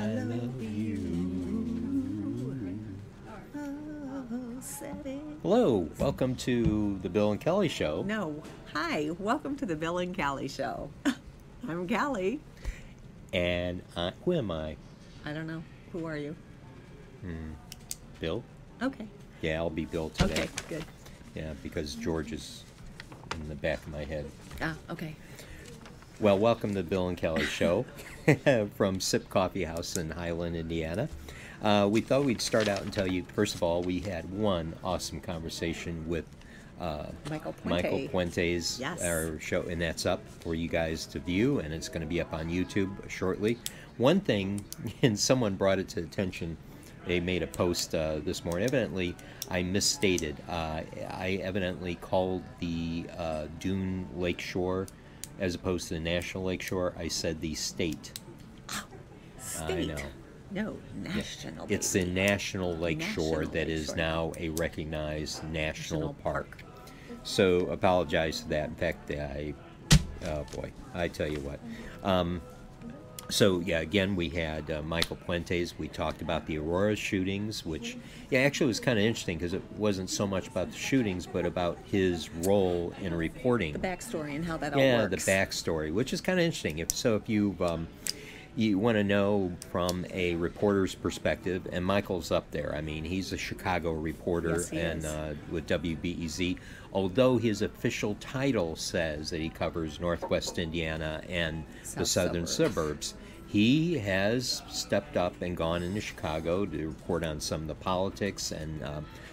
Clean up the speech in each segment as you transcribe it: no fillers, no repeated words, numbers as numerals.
I love you. Oh, said it. Hello, welcome to the Bill and Kelly Show. No. Hi, welcome to the Bill and Callie Show. I'm Callie. And who am I? I don't know. Who are you? Bill? Okay. Yeah, I'll be Bill today. Okay, good. Yeah, because George is in the back of my head. Ah, okay. Well, welcome to the Bill and Kelly Show from Sip Coffee House in Highland, Indiana. We thought we'd start out and tell you, first of all, we had one awesome conversation with Michael Puente's Yes. our show, and that's up for you guys to view, and it's going to be up on YouTube shortly. One thing, and someone brought it to attention, they made a post this morning. Evidently, I misstated. I evidently called the Dune Lakeshore as opposed to the National Lakeshore. I said the state. State. I know. No, national. It's the National Lakeshore National that is Lakeshore. now a recognized national National park. So apologize for that. In fact, oh boy, I tell you what. So yeah, again, we had Michael Puentes. We talked about the Aurora shootings, which actually was kind of interesting because it wasn't so much about the shootings, but about his role in reporting. The backstory and how that all Yeah, works. the backstory, which is kind of interesting. If you you want to know from a reporter's perspective, and Michael's up there. I mean, he's a Chicago reporter Yes, he and is. With WBEZ. Although his official title says that he covers Northwest Indiana and the southern suburbs, he has stepped up and gone into Chicago to report on some of the politics. And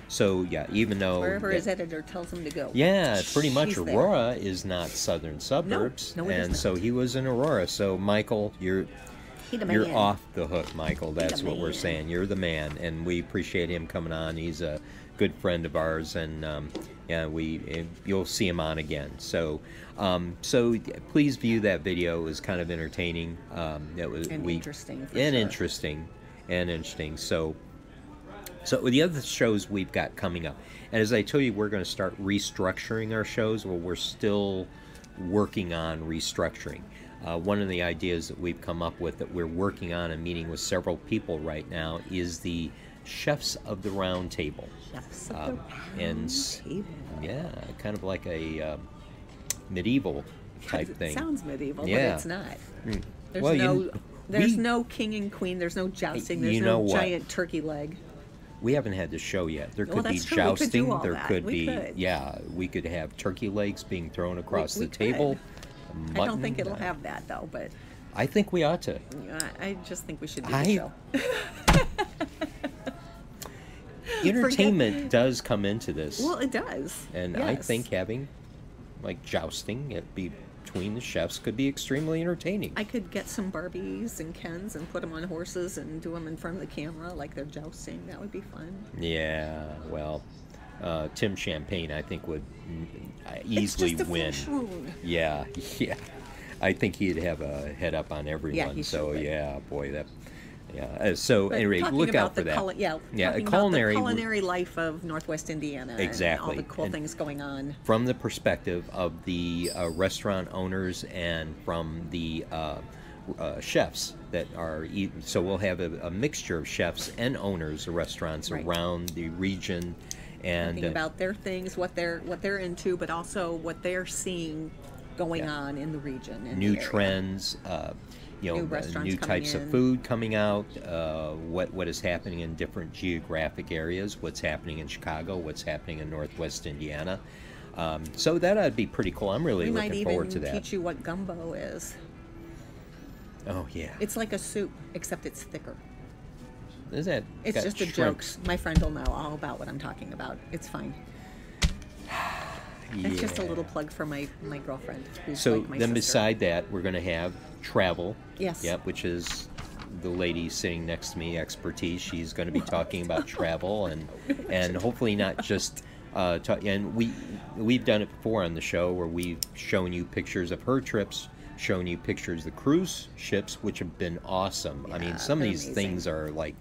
so, yeah, even though Wherever his editor tells him to go. yeah, pretty much He's there. Aurora is not southern suburbs, no, it is and not. so he was in Aurora. So Michael, you're man. off the hook, Michael. That's what we're man. saying. You're the man, and we appreciate him coming on. He's a good friend of ours, and yeah, you'll see him on again. So, so please view that video. It was kind of entertaining. That was Interesting. For and sure. interesting. So the other shows we've got coming up, and as I told you, we're going to start restructuring our shows. Well, we're still working on restructuring. One of the ideas that we've come up with that we're working on and meeting with several people right now is the Chefs of the Round Table. Chefs of the and Round Table. Yeah, kind of like a medieval type It thing. sounds medieval, Yeah. but it's not. There's Well, there's no king and queen. There's no jousting. There's You know no what? giant turkey leg. We haven't had the show yet. There Well, could be that's true. We could do jousting. all There that. could We be could. we could have turkey legs being thrown across We the table. I don't Mutton. think it'll have that though, but I think we ought to. I just think we should do I- the show. Entertainment does come into this. Well, it does. And I Yes. think having like jousting between the chefs could be extremely entertaining. I could get some Barbies and Kens and put them on horses and do them in front of the camera like they're jousting. That would be fun. Yeah, well, Tim Champagne I think would It's easily just a win. flesh wound. Yeah. I think he'd have a head up on everyone. he so should. yeah, boy, that. Yeah. So But anyway, talking look about out for the that. talking culinary about the culinary life of Northwest Indiana. Exactly. And all the cool And things going on. from the perspective of the restaurant owners and from the chefs that are eating. So we'll have a mixture of chefs and owners of restaurants Right. around the region, and Thinking about their things, what they're into, but also what they're seeing going Yeah. on in the region. In new the area. trends. New restaurants new coming types of in. food coming out, what is happening in different geographic areas, what's happening in Chicago, what's happening in Northwest Indiana. So that'd be pretty cool. I'm really We might looking even forward to that. teach you what gumbo is. Oh yeah, It's like a soup, except it's thicker. is that? It's got just a joke. shrimps? My friend will know all about what I'm talking about. It's fine. It's just a Yeah. little plug for my girlfriend. Who's So like my then, sister. beside that, we're going to have travel. Yes. Yep, which is the lady sitting next to me, expertise. She's going to be talking about travel and hopefully not just. And we've done it before on the show where we've shown you pictures of her trips, shown you pictures of the cruise ships, which have been awesome. I mean, Yeah, some of they're these amazing. things are like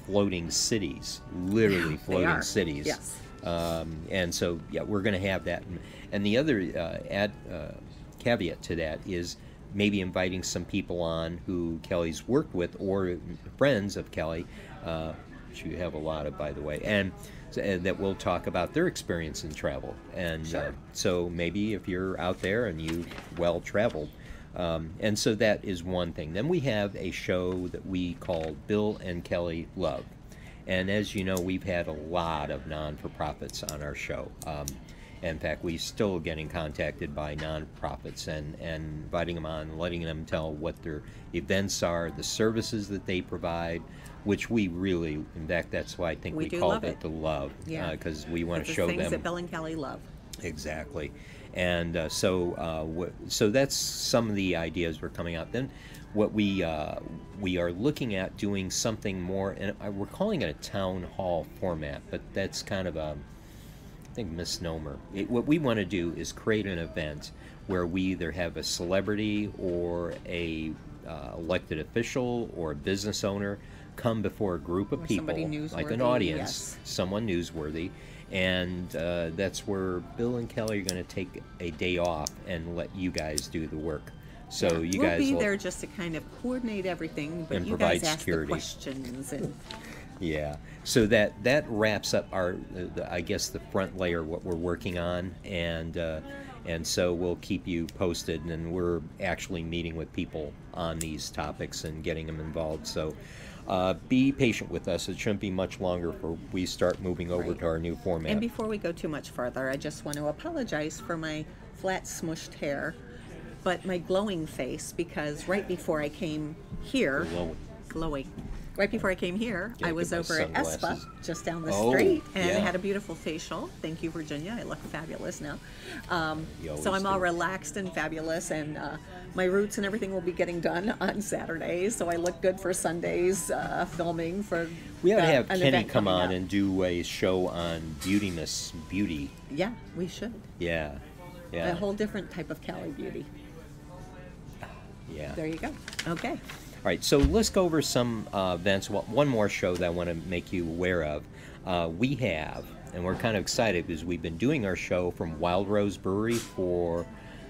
floating cities, literally They floating are. cities. Yes. And so, yeah, we're going to have that. And the other caveat to that is maybe inviting some people on who Kelly's worked with or friends of Kelly, which you have a lot of, by the way, and that will talk about their experience in travel. And Sure. so maybe if you're out there and you well traveled. And so that is one thing. Then we have a show that we call Bill and Kelly Love. And as you know, we've had a lot of non-for-profits on our show. In fact, we're still getting contacted by non-profits and inviting them on, letting them tell what their events are, the services that they provide, which we really, in fact, that's why I think We we do called love it it. the Love, Yeah. because we want It's to the show things them that Bill and Kelly love. exactly. And so that's some of the ideas we're coming out. Then what we are looking at doing something more, and we're calling it a town hall format, but that's kind of a, I think, misnomer. What we want to do is create an event where we either have a celebrity or a elected official or a business owner come before a group of Or people, somebody like an newsworthy, audience, yes. someone newsworthy, and that's where Bill and Kelly are going to take a day off and let you guys do the work. So you we'll guys be will, there just to kind of coordinate everything, but And you provide guys ask security. the questions and yeah. So that wraps up our, I guess, the front layer what we're working on, and so we'll keep you posted. And we're actually meeting with people on these topics and getting them involved. So be patient with us. It shouldn't be much longer before we start moving over Right. to our new format. And before we go too much further, I just want to apologize for my flat, smushed hair, but my glowing face, because right before I came here, glowing. Right before I came here, Yeah, I was get my over at ESPA, sunglasses. just down the Oh, street, and yeah. had a beautiful facial. Thank you, Virginia. I look fabulous now. You always So I'm all do. relaxed and fabulous, and my roots and everything will be getting done on Saturdays, so I look good for Sunday's filming for We ought to have an Kenny event come coming on up. and do a show on beauty. Yeah, we should. Yeah. Yeah. A whole different type of Cali beauty. Yeah. There you go. Okay. All right, so let's go over some events. Well, one more show that I want to make you aware of. We have, and we're kind of excited because we've been doing our show from Wild Rose Brewery for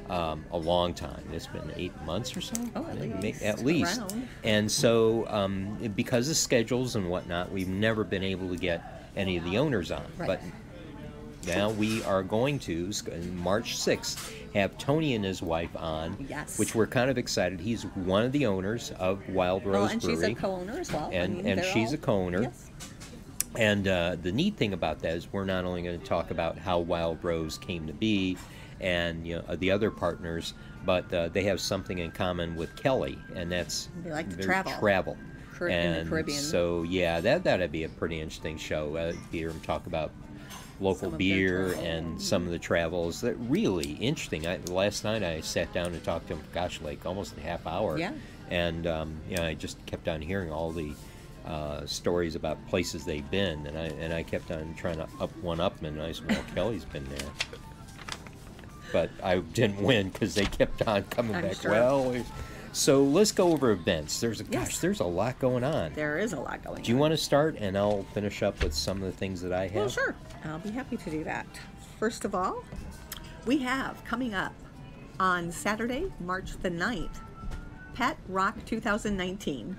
a long time. It's been 8 months or so. Oh, at least. At least. Around. And so, because of schedules and whatnot, we've never been able to get any of the owners on. Right. But now we are going to, March 6th, have Tony and his wife on, Yes. which we're kind of excited. He's one of the owners of Wild Rose Well, and Brewery. she's a co-owner as well. And they're she's all- a co-owner. Yes. And the neat thing about that is we're not only going to talk about how Wild Rose came to be and the other partners, but they have something in common with Kelly, and that's They like to their travel. In the And Caribbean. so, yeah, that'd be a pretty interesting show. Hear them talk about local Some of their beer travel. and some of the travels. That really interesting. Last night I sat down and talked to him, gosh, like almost a half hour. Yeah. And I just kept on hearing all the stories about places they've been, and I kept on trying to up them, and I said, well, Kelly's been there. But I didn't win because they kept on coming I'm back. sure. Well, so let's go over events. There's Yes. there's a lot going on. There is a lot going Do you on. want to start, and I'll finish up with some of the things that I have? Well, sure. I'll be happy to do that. First of all, we have coming up on Saturday, March the 9th, Pet Rock 2019.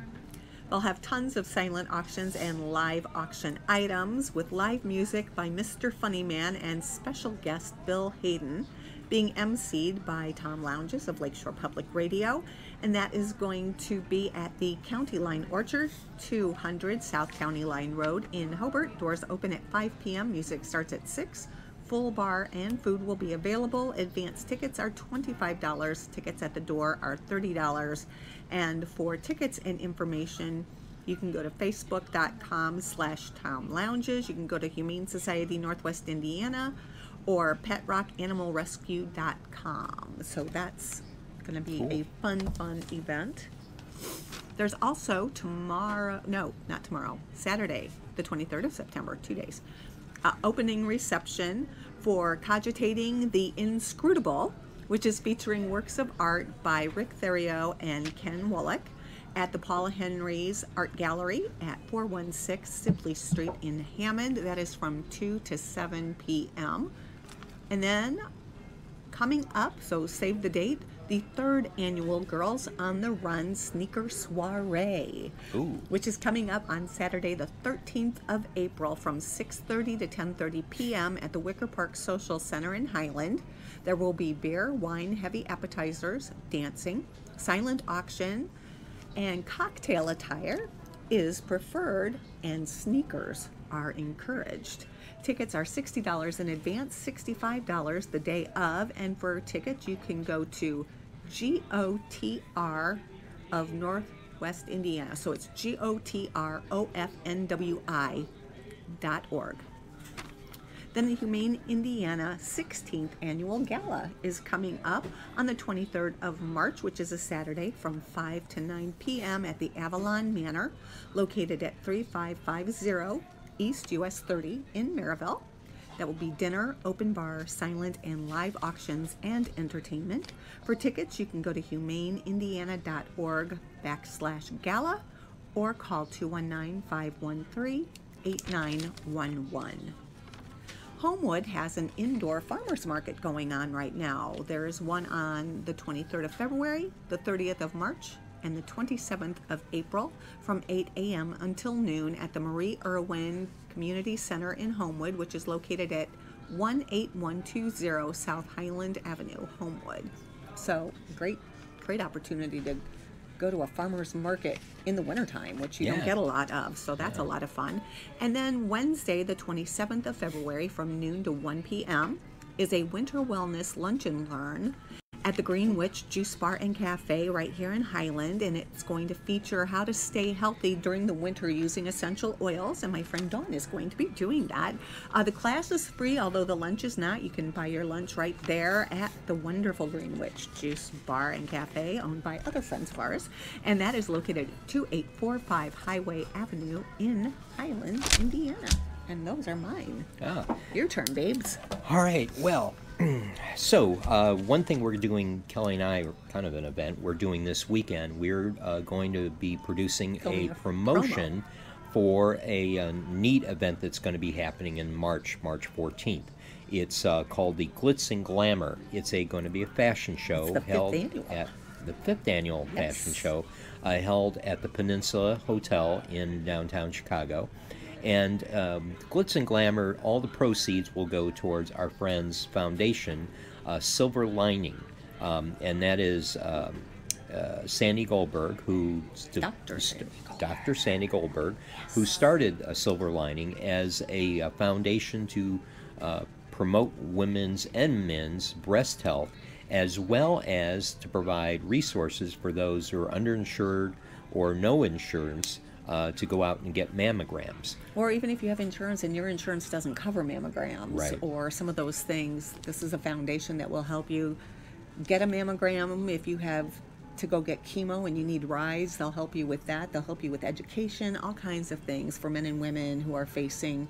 They'll have tons of silent auctions and live auction items with live music by Mr. Funnyman and special guest Bill Hayden, being emceed by Tom Lounges of Lakeshore Public Radio, and that is going to be at the County Line Orchard, 200 South County Line Road in Hobart. Doors open at 5 p.m. Music starts at 6. Full bar and food will be available. Advance tickets are $25. Tickets at the door are $30. And for tickets and information, you can go to facebook.com/Tom Lounges. You can go to Humane Society Northwest Indiana or petrockanimalrescue.com. So that's going to be Cool. a fun event. There's also Saturday, the 23rd of September, 2 days, opening reception for Cogitating the Inscrutable, which is featuring works of art by Rick Therio and Ken Wallach at the Paula Henry's Art Gallery at 416 Sibley Street in Hammond. That is from 2 to 7 p.m. And then coming up, so save the date, the third annual Girls on the Run Sneaker Soiree, Ooh. which is coming up on Saturday, the 13th of April from 6:30 to 10:30 p.m. at the Wicker Park Social Center in Highland. There will be beer, wine, heavy appetizers, dancing, silent auction, and cocktail attire is preferred, and sneakers are encouraged. Tickets are $60 in advance, $65 the day of, and for tickets you can go to GOTR of Northwest Indiana. So it's GOTROFNWI.org. Then the Humane Indiana 16th Annual Gala is coming up on the 23rd of March, which is a Saturday, from 5 to 9 p.m. at the Avalon Manor, located at 3550 East US 30 in Maryville. That will be dinner, open bar, silent and live auctions, and entertainment. For tickets, you can go to humaneindiana.org/gala or call 219-513-8911. Homewood has an indoor farmers market going on right now. There is one on the 23rd of February, the 30th of March, and the 27th of April from 8 a.m. until noon at the Marie Irwin Community Center in Homewood, which is located at 18120 South Highland Avenue, Homewood. So great opportunity to go to a farmer's market in the wintertime, which you don't get a lot of, so that's a lot of fun. And then Wednesday, the 27th of February from noon to 1 p.m. is a winter wellness lunch and learn at the Green Witch Juice Bar and Cafe right here in Highland, and it's going to feature how to stay healthy during the winter using essential oils, and my friend Dawn is going to be doing that. The class is free, although the lunch is not. You can buy your lunch right there at the wonderful Green Witch Juice Bar and Cafe, owned by other friends of ours, and that is located at 2845 Highway Avenue in Highland, Indiana. And those are mine. Your turn, babes. All right, well, so one thing we're doing, Kelly and I, are kind of an event we're doing this weekend. We're going to be producing a promotion for a neat event that's going to be happening in March 14th. It's called the Glitz and Glamour. It's going to be a fashion show held at the 5th annual fashion show held at the Peninsula Hotel in downtown Chicago. And Glitz and Glamour, all the proceeds will go towards our friend's foundation, Silver Lining. And that is Sandy Goldberg, Dr. Sandy Goldberg, who started Silver Lining as a foundation to promote women's and men's breast health, as well as to provide resources for those who are underinsured or no insurance to go out and get mammograms. Or even if you have insurance and your insurance doesn't cover mammograms or some of those things, this is a foundation that will help you get a mammogram. If you have to go get chemo and you need rides, they'll help you with that. They'll help you with education, all kinds of things for men and women who are facing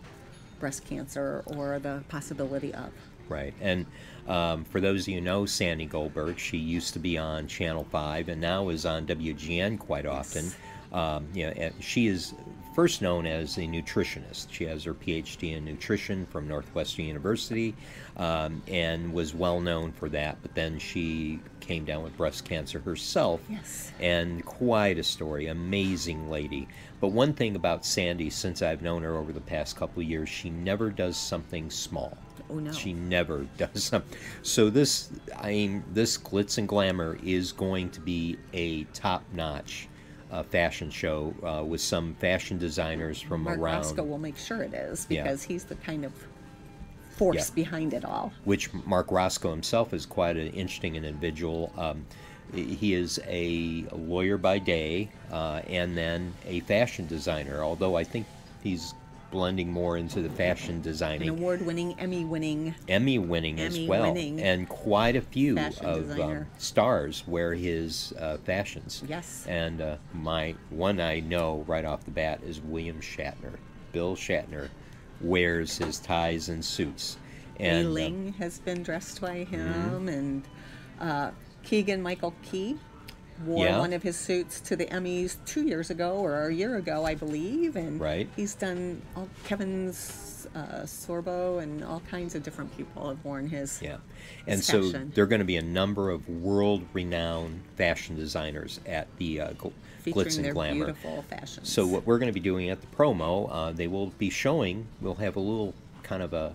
breast cancer or the possibility of. Right. And for those of you who know Sandy Goldberg, she used to be on Channel 5 and now is on WGN quite often. She is first known as a nutritionist. She has her PhD in nutrition from Northwestern University and was well known for that. But then she came down with breast cancer herself. Yes. And quite a story. Amazing lady. But one thing about Sandy, since I've known her over the past couple of years, she never does something small. Oh, no. She never does something. So this Glitz and Glamour is going to be a top-notch fashion show with some fashion designers from Mark around. Roscoe will make sure it is, because he's the kind of force behind it all. Which Mark Roscoe himself is quite an interesting individual. He is a lawyer by day and then a fashion designer, although I think he's blending more into the fashion designing. An award-winning, Emmy-winning as well. And quite a few of stars wear his fashions. Yes. And my one I know right off the bat is William Shatner. Bill Shatner wears his ties and suits. And Ling has been dressed by him, and Keegan-Michael Key wore Yeah. one of his suits to the Emmys 2 years ago or a year ago, I believe. And Right. he's done all Kevin's Sorbo and all kinds of different people have worn his. Yeah. his And so fashion. there are going to be a number of world-renowned fashion designers at the Glitz Featuring and their Glamour. beautiful fashions. So what we're going to be doing at the promo, they will be showing. We'll have a little kind of a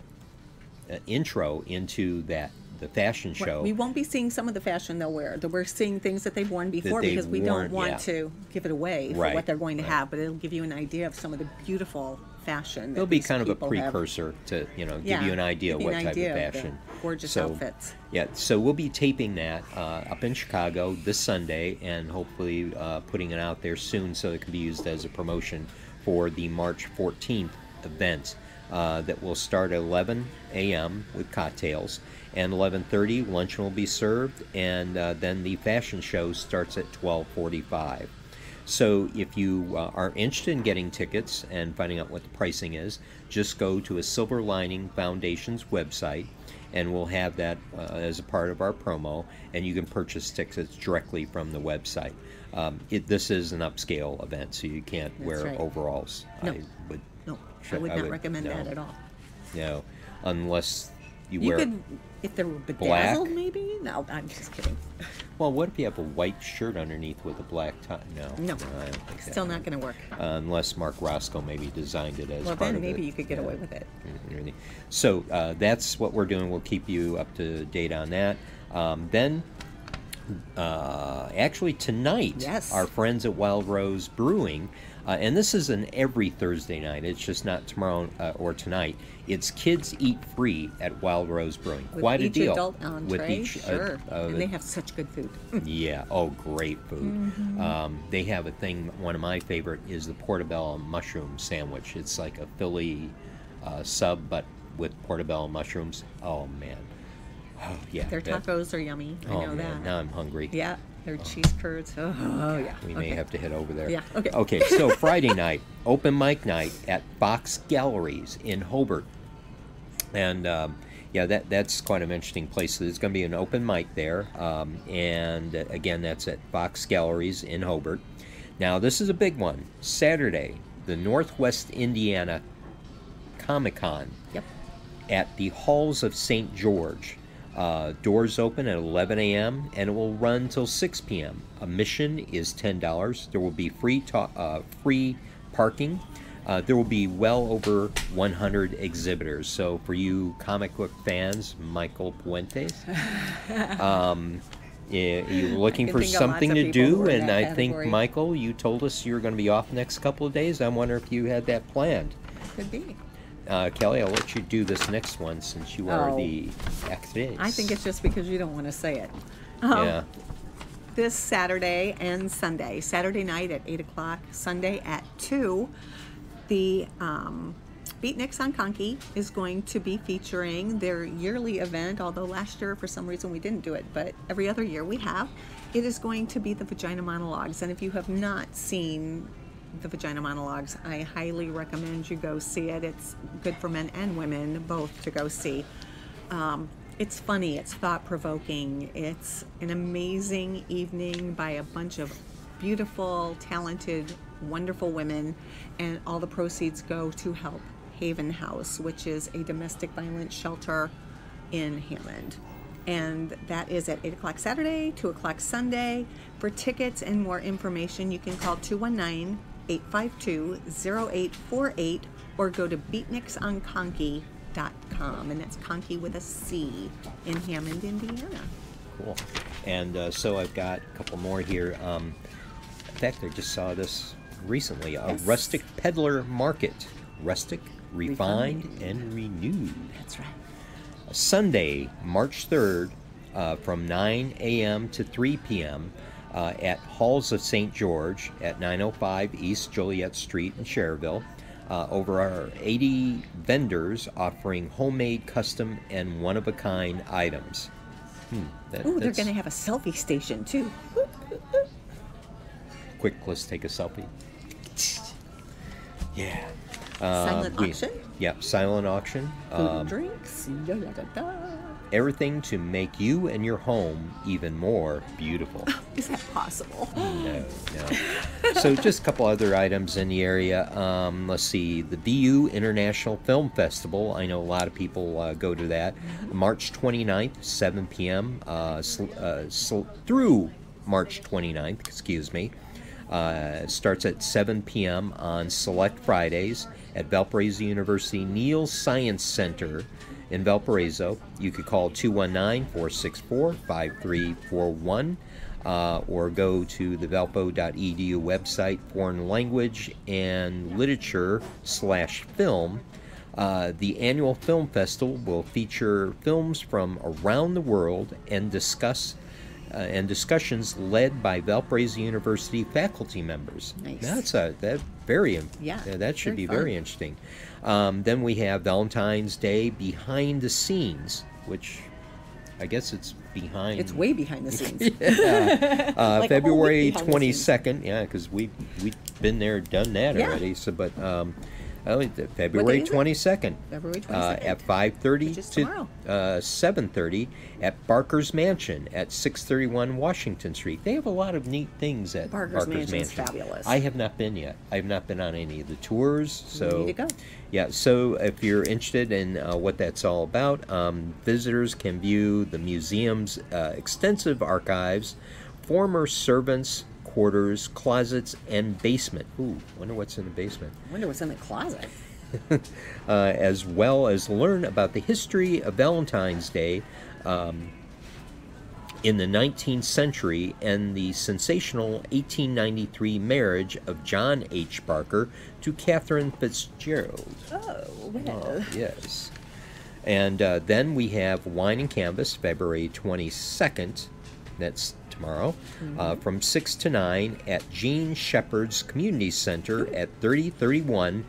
intro into the fashion show. We won't be seeing some of the fashion they'll wear. We're seeing things that they've worn before they've because we worn, don't want yeah. to give it away for Right, what they're going to right. have, but it'll give you an idea of some of the beautiful fashion. that It'll be these kind of a people have. precursor to give Yeah, you an idea give of you what an type idea of of the fashion. gorgeous So, outfits. Yeah, so we'll be taping that up in Chicago this Sunday, and hopefully putting it out there soon so it can be used as a promotion for the March 14th event that will start at 11 a.m. with cocktails, and 11:30 luncheon will be served, and then the fashion show starts at 12:45. So if you are interested in getting tickets and finding out what the pricing is, just go to a Silver Lining Foundation's website, and we'll have that as a part of our promo, and you can purchase tickets directly from the website. This is an upscale event, so you can't wear right. overalls. No. I would, No, I would not recommend no. that at all. No, unless you You wear. could, if they were bedazzled, maybe? No, I'm just kidding. Well, what if you have a white shirt underneath with a black tie? No, No, I don't think that still would- not going to work. unless Mark Roscoe maybe designed it as Well, part then of maybe it. you could get Yeah. away with it. So that's what we're doing. We'll keep you up to date on that. Then, actually tonight, Yes. our friends at Wild Rose Brewing, and this is an every Thursday night. It's just not tomorrow or tonight. It's Kids Eat Free at Wild Rose Brewing. With Quite a each deal. adult entree, With each, sure. And they have such good food. yeah. Oh, great food. Mm-hmm. They have a thing. One of my favorite is the portobello mushroom sandwich. It's like a Philly sub, but with portobello mushrooms. Oh man. Oh yeah. Their that- tacos are yummy. I oh know man. that. Now I'm hungry. Yeah, their cheese curds. Oh yeah. We may have to head over there. Yeah, okay. Okay. So Friday night, open mic night at Fox Galleries in Hobart. And yeah, that's quite an interesting place. There's going to be an open mic there, and again, that's at Fox Galleries in Hobart. Now, this is a big one. Saturday, the Northwest Indiana Comic-Con Yep. at the Halls of St. George. Doors open at 11 a.m. and it will run till 6 p.m. Admission is $10. There will be free parking. There will be well over 100 exhibitors. So for you comic book fans, Michael Puentes, you're looking can for think of lots something of to people who do, are in and that I think, category. Michael, you told us you were going to be off the next couple of days. I wonder if you had that planned. Could be. Kelly, I'll let you do this next one since you are Oh. the actress. I think it's just because you don't want to say it. Yeah. This Saturday and Sunday. Saturday night at 8 o'clock, Sunday at 2. The Beatniks on Conky is going to be featuring their yearly event, although last year for some reason we didn't do it, but every other year we have. It is going to be the Vagina Monologues, and if you have not seen the Vagina Monologues, I highly recommend you go see it. It's good for men and women both to go see. It's funny, it's thought-provoking, it's an amazing evening by a bunch of beautiful, talented, wonderful women, and all the proceeds go to help Haven House, which is a domestic violence shelter in Hammond. And that is at 8 o'clock Saturday, 2 o'clock Sunday. For tickets and more information, you can call 219-852-0848 or go to beatniksonconky.com, and that's Conky with a C in Hammond, Indiana. Cool. And so I've got a couple more here. In fact, I just saw this recently. A Yes. rustic peddler market. Rustic, refined, and renewed. That's right. Sunday, March 3rd, from 9 a.m. to 3 p.m. At Halls of St. George at 905 East Joliet Street in Cherville. Over our 80 vendors offering homemade, custom, and one-of-a-kind items. Ooh, they're that's going to have a selfie station, too. quick. Let's take a selfie. Yeah. Silent auction? Yeah, silent auction. Food and drinks. Da, da, da, da. Everything to make you and your home even more beautiful. Is that possible? No. So just a couple other items in the area. Let's see, the BU International Film Festival. I know a lot of people go to that. March 29th, 7 p.m. Through March 29th, excuse me. Starts at 7 p.m. on select Fridays at Valparaiso University Neal Science Center in Valparaiso. You could call 219-464-5341 or go to the valpo.edu website, foreign language and literature/film. The annual film festival will feature films from around the world and discussions led by Valparaiso University faculty members. Nice. That should be very interesting. Then we have Valentine's Day behind the scenes, which I guess it's behind. It's way behind the scenes. Like February 22nd. Yeah, because we've been there, done that already. So, but February 22nd. February 22nd. At 5:30 to 7:30 at Barker's Mansion at 631 Washington Street. They have a lot of neat things at Barker's Mansion. Is fabulous. I have not been yet. I have not been on any of the tours. So you need to go. Yeah, so if you're interested in what that's all about, visitors can view the museum's extensive archives, former servants' quarters, closets, and basement. Ooh, wonder what's in the basement. Wonder what's in the closet. As well as learn about the history of Valentine's Day in the 19th century and the sensational 1893 marriage of John H. Barker to Catherine Fitzgerald. Oh, well. Yes. And then we have Wine and Canvas, February 22nd. That's tomorrow, from 6 to 9 at Gene Shepherd's Community Center at 3031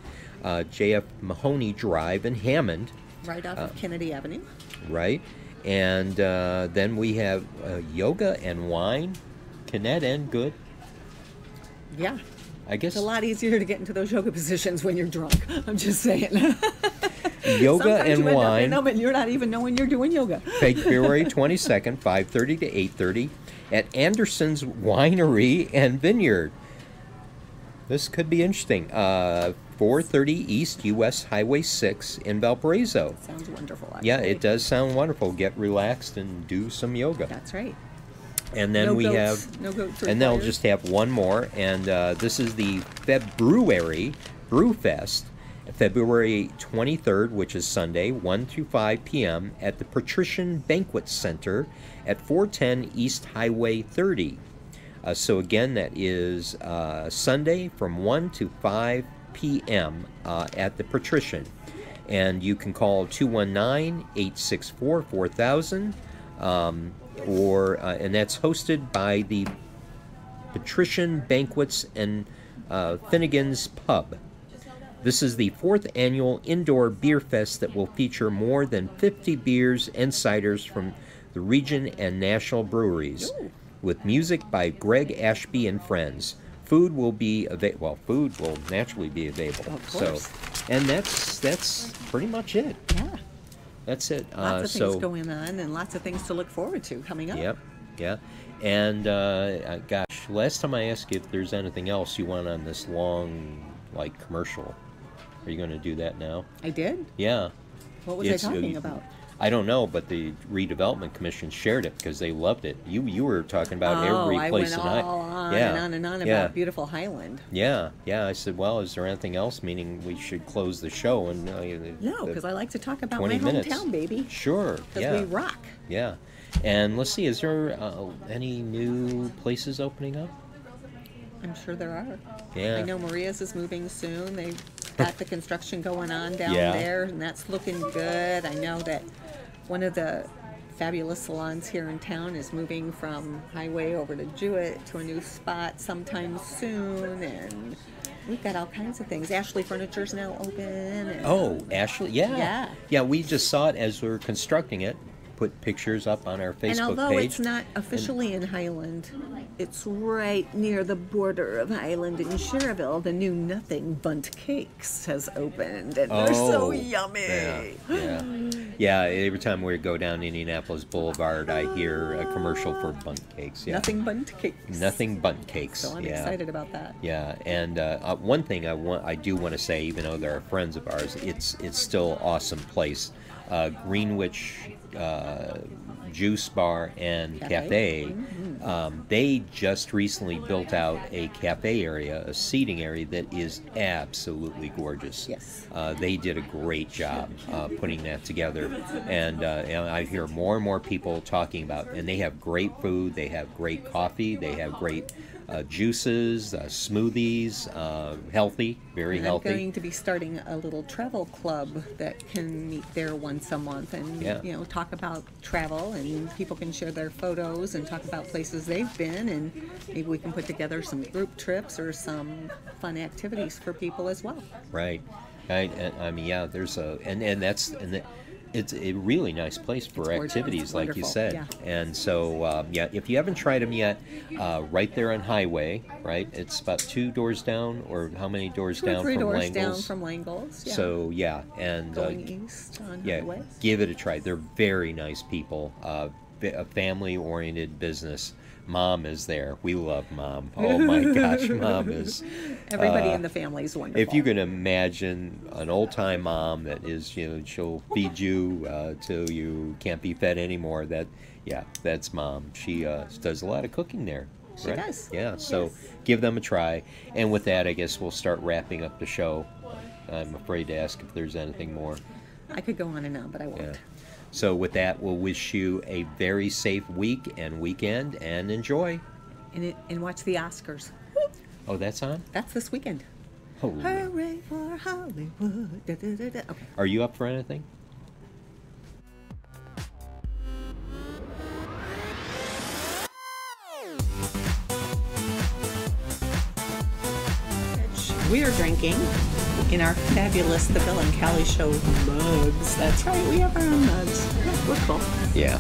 J.F. Mahoney Drive in Hammond. Right off of Kennedy Avenue. Right. And then we have yoga and wine. Can that end good? Yeah. I guess it's a lot easier to get into those yoga positions when you're drunk. I'm just saying. Yoga Sometimes and you end wine. up in them and you're not even knowing you're doing yoga. February 22nd, 5:30 to 8:30 at Anderson's Winery and Vineyard. This could be interesting. 430 East US Highway 6 in Valparaiso. Sounds wonderful, actually. Yeah, it does sound wonderful. Get relaxed and do some yoga. That's right. And then no goats and they'll just have one more, and this is the February Brew Fest, February 23rd, which is Sunday, 1 to 5 p.m. at the Patrician Banquet Center at 410 East Highway 30. So again, that is Sunday from 1 to 5 p.m. At the Patrician. And you can call 219-864-4000, and that's hosted by the Patrician Banquets and Finnegan's Pub. This is the 4th annual indoor beer fest that will feature more than 50 beers and ciders from the region and national breweries, with music by Greg Ashby and friends. Food will be food will naturally be available. Of course. So, and that's pretty much it. Yeah. That's it. Lots of things going on and lots of things to look forward to coming up. Yep. Yeah. And gosh, last time I asked you if there's anything else you want on this long, commercial. Are you going to do that now? I did? Yeah. What was I talking about? I don't know, but the Redevelopment Commission shared it because they loved it. You were talking about every place I went all on and on about beautiful Highland. Yeah, yeah. I said, well, is there anything else? Meaning we should close the show and no, because I like to talk about my 20 minutes. hometown, baby. Sure. Because we rock. Yeah. And let's see, is there any new places opening up? I'm sure there are. Yeah. I know Maria's is moving soon. They've got the construction going on down there, and that's looking good. I know that one of the fabulous salons here in town is moving from Highway over to Jewett to a new spot sometime soon, and we've got all kinds of things. Ashley Furniture's now open. And, Ashley, yeah. Yeah, we just saw it as we were constructing it. put pictures up on our Facebook And although page. it's not officially in Highland, it's right near the border of Highland and Cherville. The new Nothing Bunt Cakes has opened, and they're so yummy. Yeah. Every time we go down Indianapolis Boulevard, I hear a commercial for bunt cakes. Yeah. Nothing Bunt Cakes. Nothing bunt cakes. So I'm excited about that. Yeah, and one thing I do want to say, even though they're friends of ours, it's still awesome place. Greenwich Juice Bar and Cafe. They just recently built out a cafe area, a seating area that is absolutely gorgeous. Yes. They did a great job putting that together, and I hear more and more people talking about. And they have great food. They have great coffee. They have great juices, smoothies, healthy, very healthy. I'm going to be starting a little travel club that can meet there once a month and talk about travel, and people can share their photos and talk about places they've been, and maybe we can put together some group trips or some fun activities for people as well. Right. I mean, yeah. There's it's a really nice place for activities, like you said. Yeah. And so, if you haven't tried them yet, right there on Highway, right? It's about 2 doors down, or how many doors down from Langles? 2 or 3 doors down from Langles. Yeah. So, and going east on Highway. Give it a try. They're very nice people. A family-oriented business. Mom is there. We love Mom. Oh my gosh, Mom is. Everybody in the family is wonderful. If you can imagine an old-time mom that is, she'll feed you till you can't be fed anymore. That's Mom. She does a lot of cooking there. She does. Yeah. So give them a try. And with that, I guess we'll start wrapping up the show. I'm afraid to ask if there's anything more. I could go on and on, but I won't. Yeah. So with that, we'll wish you a very safe week and weekend, and enjoy. And watch the Oscars. Oh, that's on? That's this weekend. Holy. Hooray for Hollywood. Da, da, da, da. Okay. Are you up for anything? We are drinking in our fabulous The Bill and Callie Show mugs. That's right, we have our own mugs. We're cool. Yeah.